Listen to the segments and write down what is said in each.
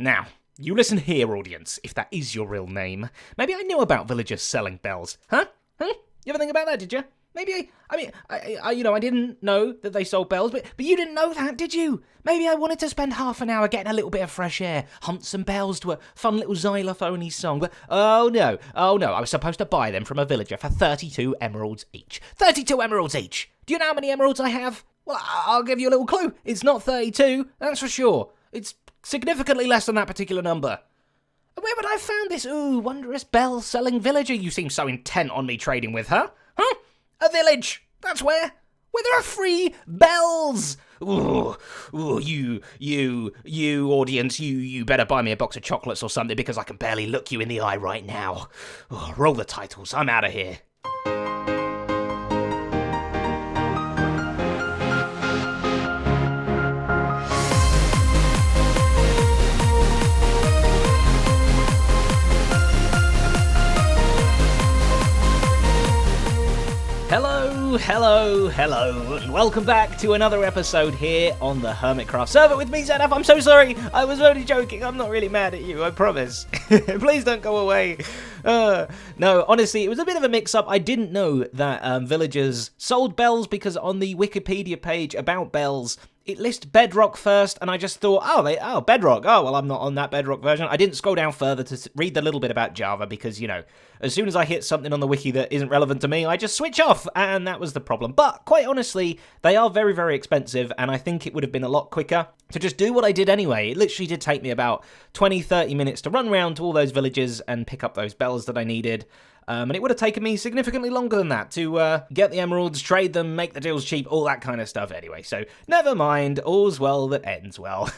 Now, you listen here, audience, if that is your real name. Maybe I knew about villagers selling bells. Huh? You ever think about that, did you? Maybe I didn't know that they sold bells, but you didn't know that, did you? Maybe I wanted to spend half an hour getting a little bit of fresh air, hunt some bells to a fun little xylophone-y song, but oh no, I was supposed to buy them from a villager for 32 emeralds each. 32 emeralds each! Do you know how many emeralds I have? Well, I'll give you a little clue. It's not 32, that's for sure. It's significantly less than that particular number. Where would I have found this, wondrous bell-selling villager you seem so intent on me trading with, huh? Huh? A village! That's where there are free bells! Ooh, you audience, you better buy me a box of chocolates or something because I can barely look you in the eye right now. Roll the titles, I'm out of here. Hello, and welcome back to another episode here on the Hermitcraft server with me, Zedaph. I'm so sorry, I was only joking, I'm not really mad at you, I promise. Please don't go away. No, honestly, it was a bit of a mix-up. I didn't know that villagers sold bells because on the Wikipedia page about bells, it lists Bedrock first, and I just thought, Bedrock. Oh, well, I'm not on that Bedrock version. I didn't scroll down further to read the little bit about Java because, as soon as I hit something on the wiki that isn't relevant to me, I just switch off, and that was the problem. But, quite honestly, they are very, very expensive, and I think it would have been a lot quicker to just do what I did anyway. It literally did take me about 20-30 minutes to run around to all those villages and pick up those bells that I needed. And it would have taken me significantly longer than that to get the emeralds, trade them, make the deals cheap, all that kind of stuff anyway. So, never mind, all's well that ends well.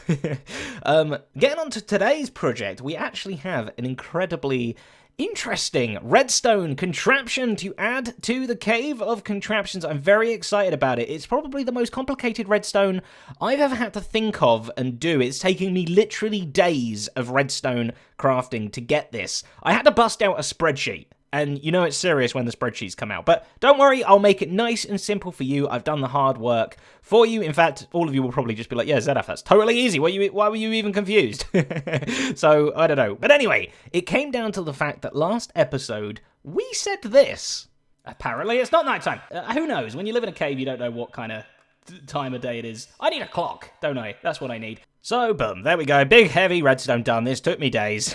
Getting on to today's project, we actually have an incredibly interesting redstone contraption to add to the Cave of Contraptions. I'm very excited about it. It's probably the most complicated redstone I've ever had to think of and do. It's taking me literally days of redstone crafting to get this. I had to bust out a spreadsheet. And you know it's serious when the spreadsheets come out. But don't worry, I'll make it nice and simple for you. I've done the hard work for you. In fact, all of you will probably just be like, yeah, Zedaph, that's totally easy. Why were you even confused? So, I don't know. But anyway, it came down to the fact that last episode, we said this. Apparently, it's not nighttime. Who knows? When you live in a cave, you don't know what kind of time of day it is. I need a clock, don't I? That's what I need. So, boom, there we go. Big, heavy redstone done. This took me days.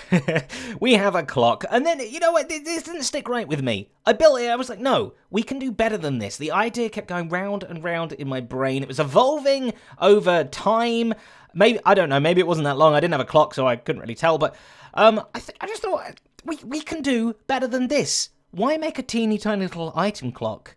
We have a clock. And then, you know what? This didn't stick right with me. I built it. I was like, no, we can do better than this. The idea kept going round and round in my brain. It was evolving over time. Maybe, I don't know, maybe it wasn't that long. I didn't have a clock, so I couldn't really tell. But I just thought, we can do better than this. Why make a teeny tiny little item clock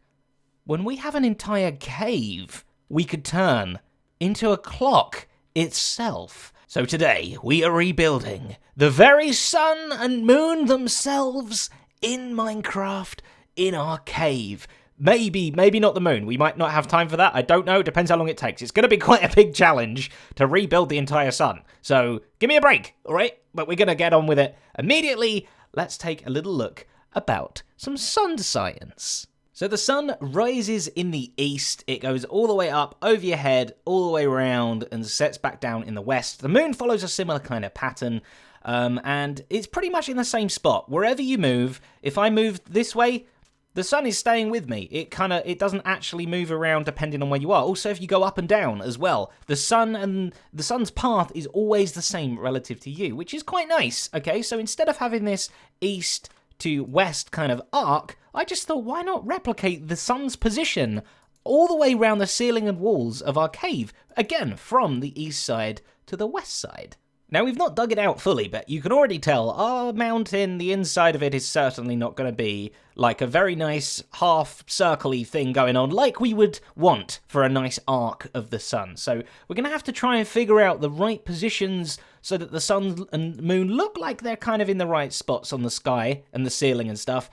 when we have an entire cave we could turn into a clock itself? So today, we are rebuilding the very sun and moon themselves in Minecraft in our cave. Maybe not the moon. We might not have time for that. I don't know. Depends how long it takes. It's going to be quite a big challenge to rebuild the entire sun. So give me a break, all right? But we're going to get on with it immediately. Let's take a little look about some sun science. So the sun rises in the east, it goes all the way up over your head, all the way around, and sets back down in the west. The moon follows a similar kind of pattern, and it's pretty much in the same spot. Wherever you move, if I move this way, the sun is staying with me. It doesn't actually move around depending on where you are. Also, if you go up and down as well, the sun's path is always the same relative to you, which is quite nice, okay? So instead of having this east to west kind of arc, I just thought, why not replicate the sun's position all the way around the ceiling and walls of our cave, again, from the east side to the west side. Now, we've not dug it out fully, but you can already tell our mountain, the inside of it is certainly not going to be like a very nice half-circle-y thing going on like we would want for a nice arc of the sun. So we're going to have to try and figure out the right positions so that the sun and moon look like they're kind of in the right spots on the sky and the ceiling and stuff,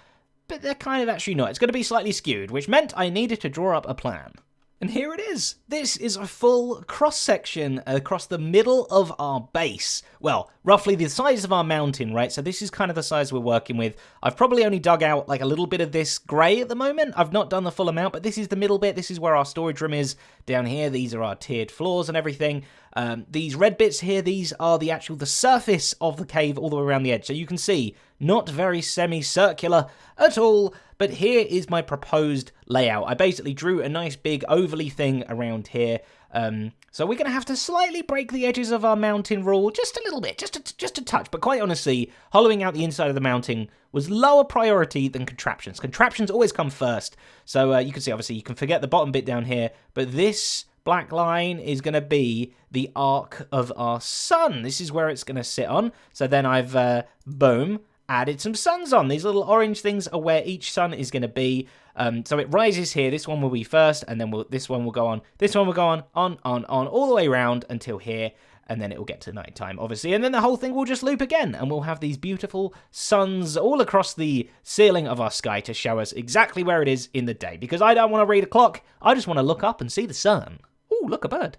but they're kind of actually not. It's going to be slightly skewed, which meant I needed to draw up a plan. And here it is. This is a full cross-section across the middle of our base. Well, roughly the size of our mountain, right? So this is kind of the size we're working with. I've probably only dug out like a little bit of this grey at the moment. I've not done the full amount, but this is the middle bit. This is where our storage room is. Down here, these are our tiered floors and everything. These red bits here, these are the surface of the cave all the way around the edge. So you can see, not very semicircular at all, but here is my proposed layout. I basically drew a nice big overly thing around here. So we're going to have to slightly break the edges of our mountain rule just a little bit, just a touch. But quite honestly, hollowing out the inside of the mountain was lower priority than contraptions. Contraptions always come first. So you can see, obviously, you can forget the bottom bit down here, but this black line is going to be the arc of our sun. This is where it's going to sit on. So then I've, boom, added some suns on. These little orange things are where each sun is going to be. So it rises here. This one will be first, and then this one will go on. This one will go on, all the way around until here, and then it will get to nighttime, obviously. And then the whole thing will just loop again, and we'll have these beautiful suns all across the ceiling of our sky to show us exactly where it is in the day. Because I don't want to read a clock. I just want to look up and see the sun. Ooh, look, a bird.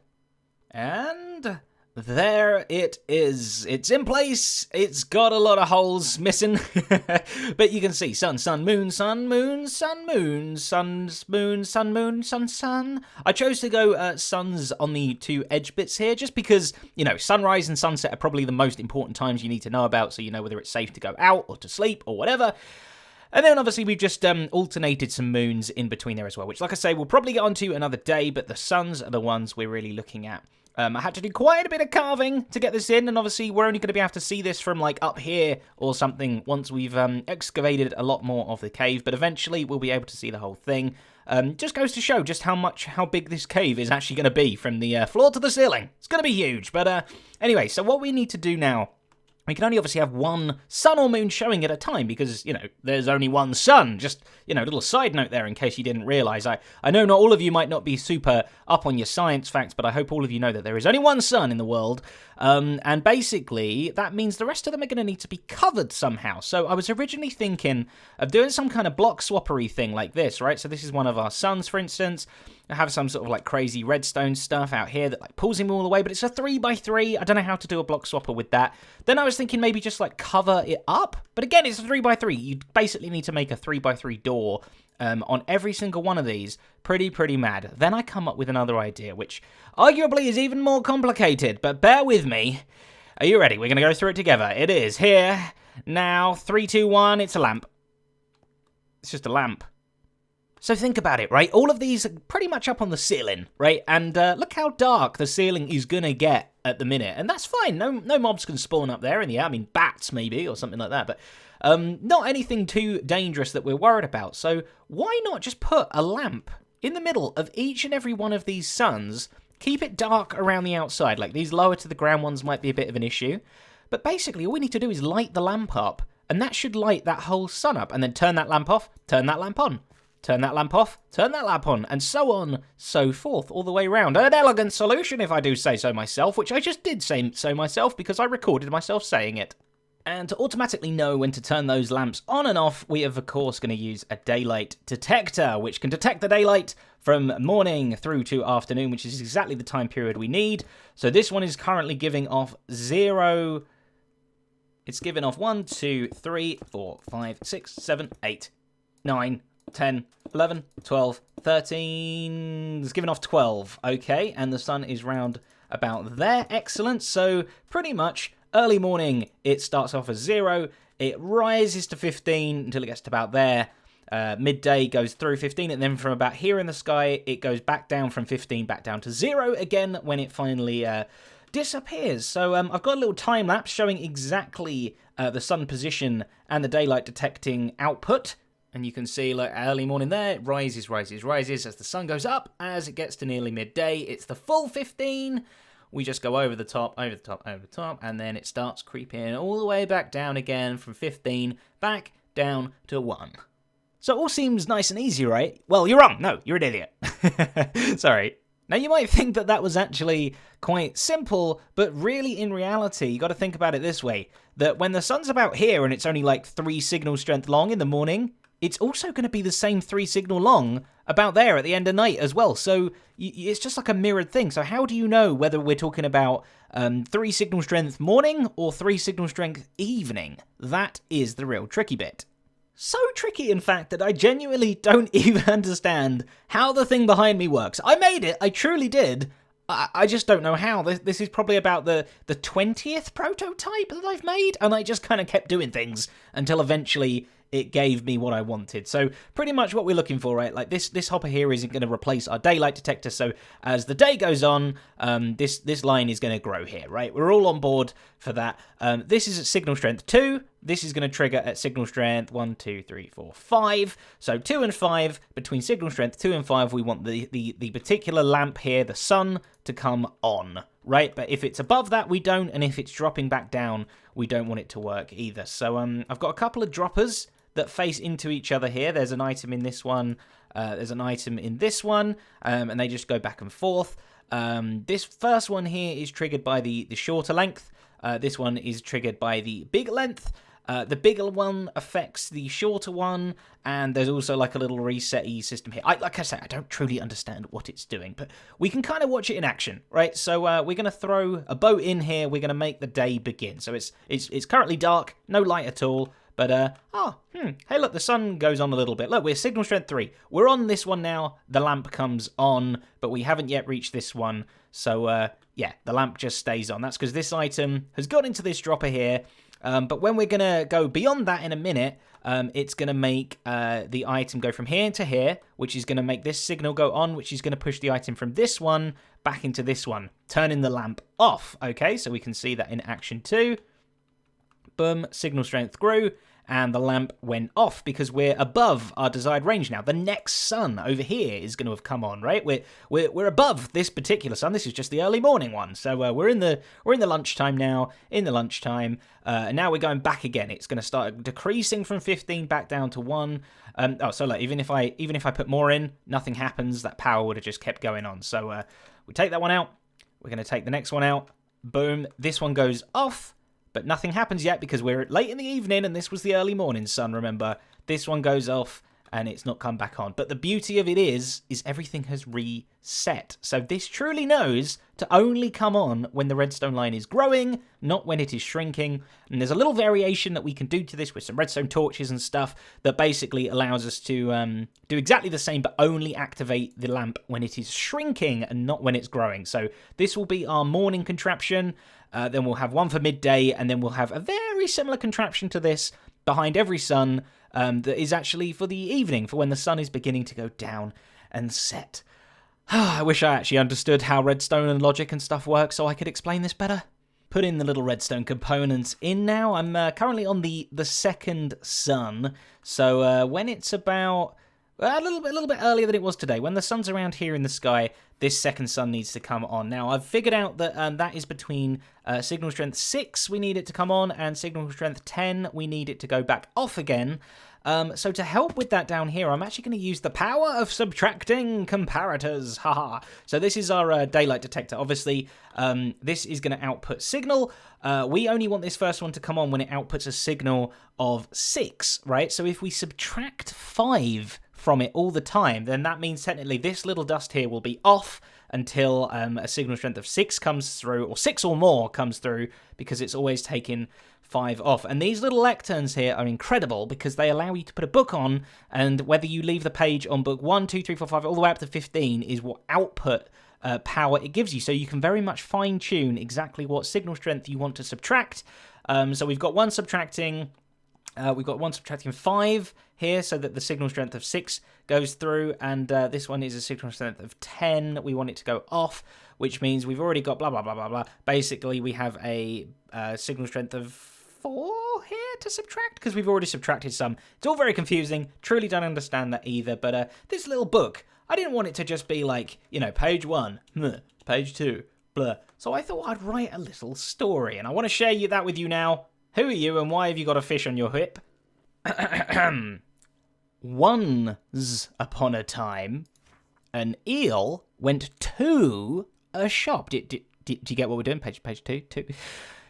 And there it is. It's in place. It's got a lot of holes missing. But you can see sun, sun, moon, sun, moon, sun, moon, sun, moon, sun, moon, sun, sun. I chose to go suns on the two edge bits here just because, you know, sunrise and sunset are probably the most important times you need to know about, so you know whether it's safe to go out or to sleep or whatever. And then, obviously, we've just alternated some moons in between there as well, which, like I say, we'll probably get onto another day, but the suns are the ones we're really looking at. I had to do quite a bit of carving to get this in, and obviously, we're only going to be able to see this from, like, up here or something once we've excavated a lot more of the cave, but eventually, we'll be able to see the whole thing. Just goes to show just how big this cave is actually going to be from the floor to the ceiling. It's going to be huge, but anyway, so what we need to do now, we can only obviously have one sun or moon showing at a time because, you know, there's only one sun. Just, you know, a little side note there in case you didn't realise. I know not all of you might not be super up on your science facts, but I hope all of you know that there is only one sun in the world. And basically, that means the rest of them are going to need to be covered somehow. So I was originally thinking of doing some kind of block swappery thing like this, right? So this is one of our suns, for instance. I have some sort of like crazy redstone stuff out here that like pulls him all the way, but it's a 3x3. I don't know how to do a block swapper with that. Then I was thinking maybe just like cover it up, but again, it's a 3x3. You basically need to make a 3x3 door on every single one of these. Pretty mad. Then I come up with another idea, which arguably is even more complicated, but bear with me. Are you ready? We're going to go through it together. It is here, now, 3, 2, 1, it's a lamp. It's just a lamp. So think about it, right? All of these are pretty much up on the ceiling, right? And look how dark the ceiling is going to get at the minute. And that's fine. No mobs can spawn up there in the air. I mean, bats maybe or something like that. But not anything too dangerous that we're worried about. So why not just put a lamp in the middle of each and every one of these suns? Keep it dark around the outside. Like these lower to the ground ones might be a bit of an issue. But basically, all we need to do is light the lamp up. And that should light that whole sun up. And then turn that lamp off, turn that lamp on. Turn that lamp off, turn that lamp on, and so on, so forth, all the way around. An elegant solution, if I do say so myself, which I just did say so myself because I recorded myself saying it. And to automatically know when to turn those lamps on and off, we are, of course, going to use a daylight detector, which can detect the daylight from morning through to afternoon, which is exactly the time period we need. So this one is currently giving off 0... It's giving off 1, 2, 3, 4, 5, 6, 7, 8, 9... 10, 11, 12, 13, it's given off 12, okay, and the sun is round about there, excellent, so pretty much early morning it starts off as 0, it rises to 15 until it gets to about there, midday goes through 15, and then from about here in the sky it goes back down from 15 back down to 0 again when it finally disappears. So I've got a little time lapse showing exactly the sun position and the daylight detecting output. And you can see, like, early morning there, it rises as the sun goes up. As it gets to nearly midday, it's the full 15. We just go over the top, and then it starts creeping all the way back down again from 15 back down to 1. So it all seems nice and easy, right? Well, you're wrong. No, you're an idiot. Sorry. Now, you might think that was actually quite simple, but really, in reality, you got to think about it this way, that when the sun's about here and it's only like 3 signal strength long in the morning, it's also going to be the same 3 signal long about there at the end of night as well. So it's just like a mirrored thing. So how do you know whether we're talking about 3 signal strength morning or 3 signal strength evening? That is the real tricky bit. So tricky, in fact, that I genuinely don't even understand how the thing behind me works. I made it, I truly did. I just don't know how. This is probably about the 20th prototype that I've made, and I just kind of kept doing things until eventually it gave me what I wanted. So pretty much what we're looking for, right? Like this hopper here isn't going to replace our daylight detector, so as the day goes on, this line is going to grow here, right? We're all on board for that. This is at signal strength 2. This is going to trigger at signal strength 1, 2, 3, 4, 5. So 2 and 5, between signal strength 2 and 5, we want the particular lamp here, the sun, to come on, right? But if it's above that, we don't, and if it's dropping back down, we don't want it to work either. So I've got a couple of droppers that face into each other here. There's an item in this one, there's an item in this one, and they just go back and forth. This first one here is triggered by the shorter length. This one is triggered by the big length. The bigger one affects the shorter one, and there's also like a little reset-y system here. Like I say, I don't truly understand what it's doing, but we can kind of watch it in action, right? So we're going to throw a boat in here. We're going to make the day begin. So it's currently dark, no light at all, but hey, look, the sun goes on a little bit. Look, we're signal strength 3. We're on this one now. The lamp comes on, but we haven't yet reached this one. So yeah, the lamp just stays on. That's because this item has got into this dropper here. But when we're going to go beyond that in a minute, it's going to make the item go from here to here, which is going to make this signal go on, which is going to push the item from this one back into this one, turning the lamp off. Okay, so we can see that in action too. Boom, signal strength grew, and the lamp went off because we're above our desired range now. The next sun over here is going to have come on, right? We're above this particular sun. This is just the early morning one, so we're in the lunchtime now. In the lunchtime, and now we're going back again. It's going to start decreasing from 15 back down to 1. So like even if I put more in, nothing happens. That power would have just kept going on. So we take that one out. We're going to take the next one out. Boom. This one goes off. But nothing happens yet because we're late in the evening and this was the early morning sun, remember? This one goes off and it's not come back on. But the beauty of it is everything has reset. So this truly knows to only come on when the redstone line is growing, not when it is shrinking. And there's a little variation that we can do to this with some redstone torches and stuff that basically allows us to do exactly the same but only activate the lamp when it is shrinking and not when it's growing. So this will be our morning contraption. Then we'll have one for midday, and then we'll have a very similar contraption to this behind every sun that is actually for the evening, for when the sun is beginning to go down and set. I wish I actually understood how redstone and logic and stuff work so I could explain this better. Put in the little redstone components in now. I'm currently on the second sun, so when it's about a little bit earlier than it was today, when the sun's around here in the sky, this second sun needs to come on. Now, I've figured out that that is between signal strength 6, we need it to come on, and signal strength 10, we need it to go back off again. So to help with that down here, I'm actually going to use the power of subtracting comparators. Haha. So this is our daylight detector. Obviously, this is going to output signal. We only want this first one to come on when it outputs a signal of 6, right? So if we subtract 5 from it all the time, then that means technically this little dust here will be off until a signal strength of 6 comes through, or 6 or more comes through, because it's always taking 5 off. And these little lecterns here are incredible because they allow you to put a book on, and whether you leave the page on book 1, 2, 3, 4, 5, all the way up to 15 is what output power it gives you. So you can very much fine tune exactly what signal strength you want to subtract. So we've got one subtracting 5 here, so that the signal strength of 6 goes through, and this one is a signal strength of 10. We want it to go off, which means we've already got blah, blah, blah, blah, blah. Basically, we have a signal strength of 4 here to subtract, because we've already subtracted some. It's all very confusing. Truly don't understand that either, but this little book, I didn't want it to just be like, page 1, page 2, blah. So I thought I'd write a little story, and I want to share that with you now. Who are you, and why have you got a fish on your hip? Once upon a time, an eel went to a shop. Do you get what we're doing? Page 2.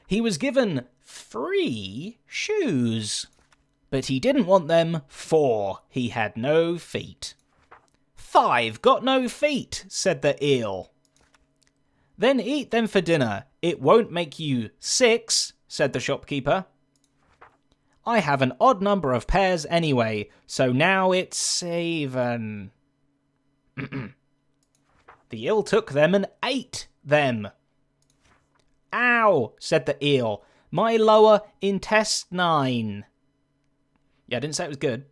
He was given 3 shoes, but he didn't want them, for he had no feet. 5 got no feet, said the eel. Then eat them for dinner. It won't make you 6, said the shopkeeper. I have an odd number of pairs anyway, so now it's 7. The eel took them and ate them. Ow, said the eel. My lower intestine. Yeah, I didn't say it was good.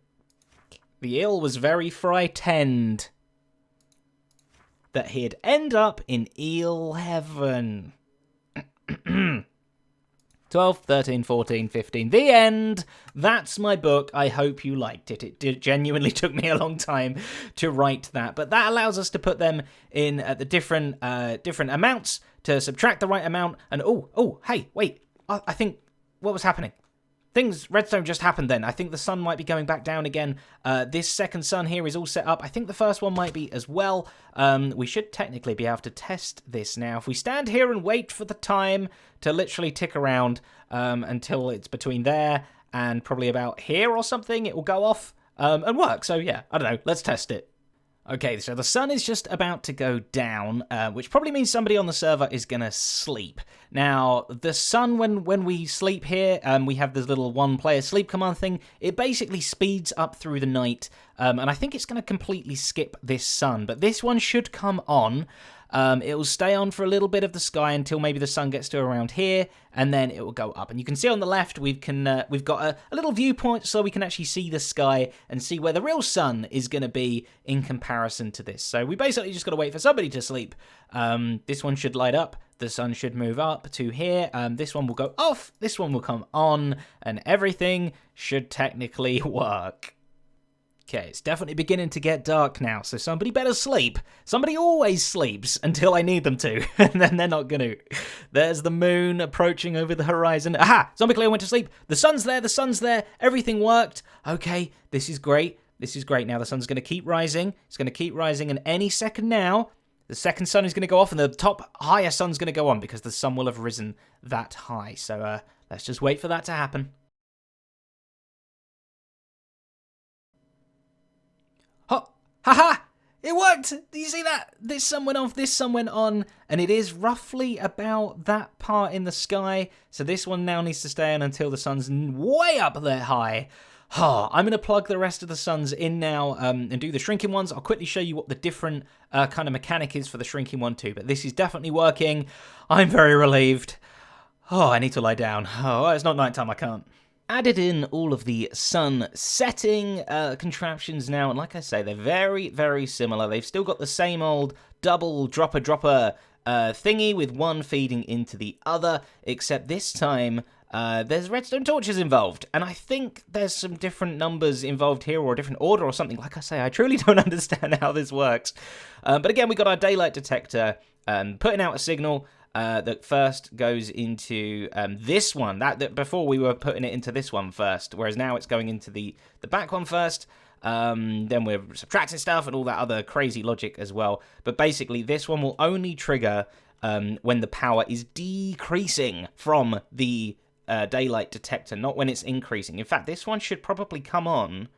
The eel was very frightened that he'd end up in eel heaven. 12, 13, 14, 15. The end. That's my book. I hope you liked it. It genuinely took me a long time to write that. But that allows us to put them in at the different amounts to subtract the right amount. And hey, wait. I think what was happening? Redstone just happened then. I think the sun might be going back down again. This second sun here is all set up. I think the first one might be as well. We should technically be able to test this now. If we stand here and wait for the time to literally tick around until it's between there and probably about here or something, it will go off and work. So yeah, I don't know. Let's test it. Okay, so the sun is just about to go down, which probably means somebody on the server is going to sleep. Now, the sun, when we sleep here, we have this little one-player sleep command thing. It basically speeds up through the night, and I think it's going to completely skip this sun. But this one should come on. It will stay on for a little bit of the sky until maybe the sun gets to around here, and then it will go up. And you can see on the left we've got a little viewpoint so we can actually see the sky and see where the real sun is going to be in comparison to this. So we basically just got to wait for somebody to sleep. This one should light up. The sun should move up to here. This one will go off. This one will come on, and everything should technically work. Okay, it's definitely beginning to get dark now, so somebody better sleep. Somebody always sleeps until I need them to, and then they're not gonna. There's the moon approaching over the horizon. Aha! Zombie Cleo went to sleep. The sun's there, everything worked. Okay, this is great. This is great now. The sun's gonna keep rising. It's gonna keep rising, and any second now, the second sun is gonna go off, and the top higher sun's gonna go on, because the sun will have risen that high. So, let's just wait for that to happen. Haha! It worked! Do you see that? This sun went off, this sun went on, and it is roughly about that part in the sky. So this one now needs to stay on until the sun's way up there high. I'm going to plug the rest of the suns in now and do the shrinking ones. I'll quickly show you what the different kind of mechanic is for the shrinking one too. But this is definitely working. I'm very relieved. I need to lie down. It's not nighttime, I can't. Added in all of the sun setting contraptions now, and like I say, they're very, very similar. They've still got the same old double dropper thingy with one feeding into the other, except this time there's redstone torches involved, and I think there's some different numbers involved here, or a different order or something. Like I say, I truly don't understand how this works. But again, we got our daylight detector putting out a signal that first goes into this one. That before we were putting it into this one first, whereas now it's going into the back one first. Then we're subtracting stuff and all that other crazy logic as well. But basically, this one will only trigger when the power is decreasing from the daylight detector, not when it's increasing. In fact, this one should probably come on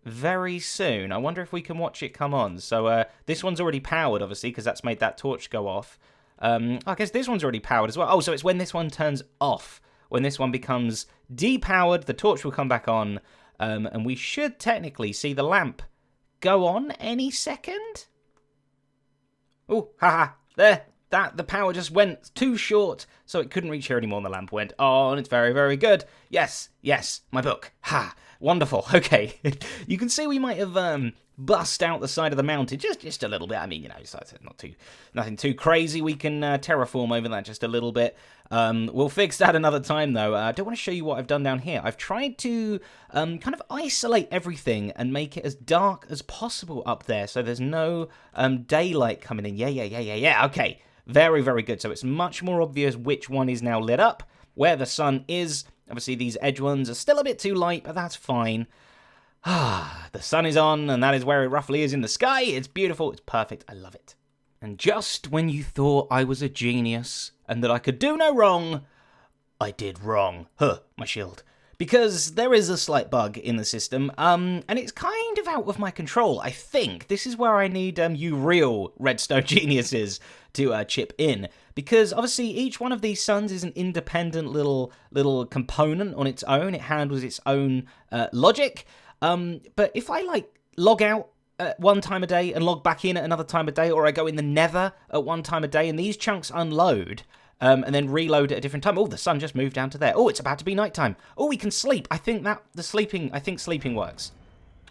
very soon. I wonder if we can watch it come on. So this one's already powered, obviously, because that's made that torch go off. I guess this one's already powered as well. Oh, so it's when this one turns off. When this one becomes depowered, the torch will come back on, and we should technically see the lamp go on any second. Oh, haha, there. The power just went too short, so it couldn't reach here anymore, and the lamp went on. It's very, very good. Yes, my book. Ha, wonderful. Okay, you can see we might have bust out the side of the mountain just a little bit. I mean, so it's nothing too crazy. We can terraform over that just a little bit. We'll fix that another time, though. I don't want to show you what I've done down here. I've tried to kind of isolate everything and make it as dark as possible up there, so there's no daylight coming in. Yeah. Okay. Very, very good. So it's much more obvious which one is now lit up, where the sun is. Obviously, these edge ones are still a bit too light, but that's fine. The sun is on, and that is where it roughly is in the sky. It's beautiful. It's perfect. I love it. And just when you thought I was a genius and that I could do no wrong, I did wrong. My shield. because there is a slight bug in the system, and it's kind of out of my control, I think. This is where I need you real Redstone geniuses to chip in, because obviously each one of these suns is an independent little component on its own. It handles its own logic, but if I, like, log out at one time a day and log back in at another time a day, or I go in the nether at one time a day, and these chunks unload, and then reload at a different time. Oh, the sun just moved down to there. Oh, it's about to be nighttime. Oh, we can sleep. I think sleeping works.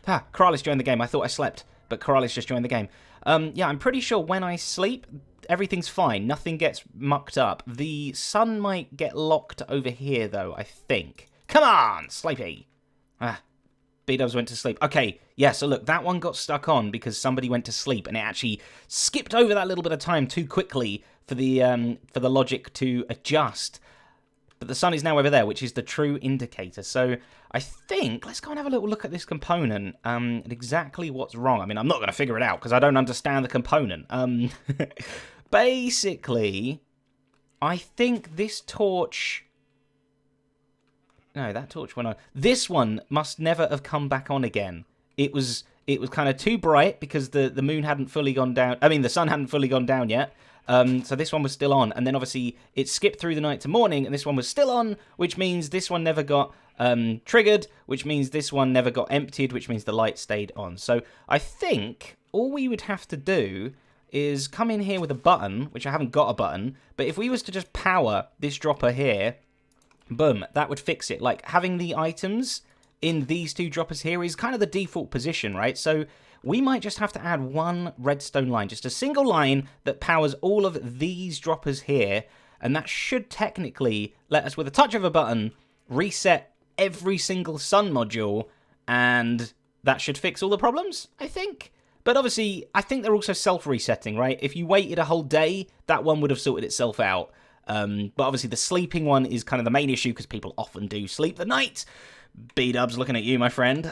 Ah, Corrales joined the game. I thought I slept, but Corrales just joined the game. Yeah, I'm pretty sure when I sleep, everything's fine. Nothing gets mucked up. The sun might get locked over here, though, I think. Come on, Sleepy. Ah, B-dubs went to sleep. Okay, yeah, so look, that one got stuck on because somebody went to sleep, and it actually skipped over that little bit of time too quickly for the logic to adjust. But the sun is now over there, which is the true indicator. So I think, let's go and have a little look at this component, and exactly what's wrong. I mean, I'm not going to figure it out because I don't understand the component. Basically, I think this torch... No, that torch went on. This one must never have come back on again. It was kind of too bright because the moon hadn't fully gone down. I mean, the sun hadn't fully gone down yet. So this one was still on. And then obviously it skipped through the night to morning, and this one was still on, which means this one never got triggered, which means this one never got emptied, which means the light stayed on. So I think all we would have to do is come in here with a button, which I haven't got a button, but if we was to just power this dropper here, boom, that would fix it. Like, having the items in these two droppers here is kind of the default position, right? So we might just have to add one redstone line, just a single line that powers all of these droppers here, and that should technically let us, with a touch of a button, reset every single sun module, and that should fix all the problems, I think. But obviously, I think they're also self-resetting, right? If you waited a whole day, that one would have sorted itself out. But obviously the sleeping one is kind of the main issue because people often do sleep the night. B-dubs looking at you, my friend.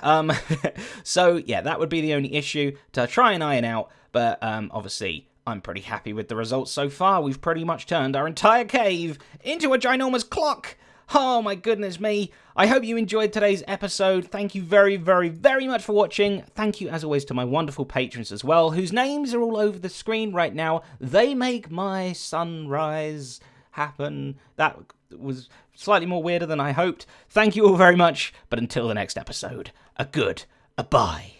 So, yeah, that would be the only issue to try and iron out. But obviously, I'm pretty happy with the results so far. We've pretty much turned our entire cave into a ginormous clock. Oh, my goodness me. I hope you enjoyed today's episode. Thank you very, very, very much for watching. Thank you, as always, to my wonderful patrons as well, whose names are all over the screen right now. They make my sunrise happen. That was slightly more weirder than I hoped. Thank you all very much, but until the next episode, a bye.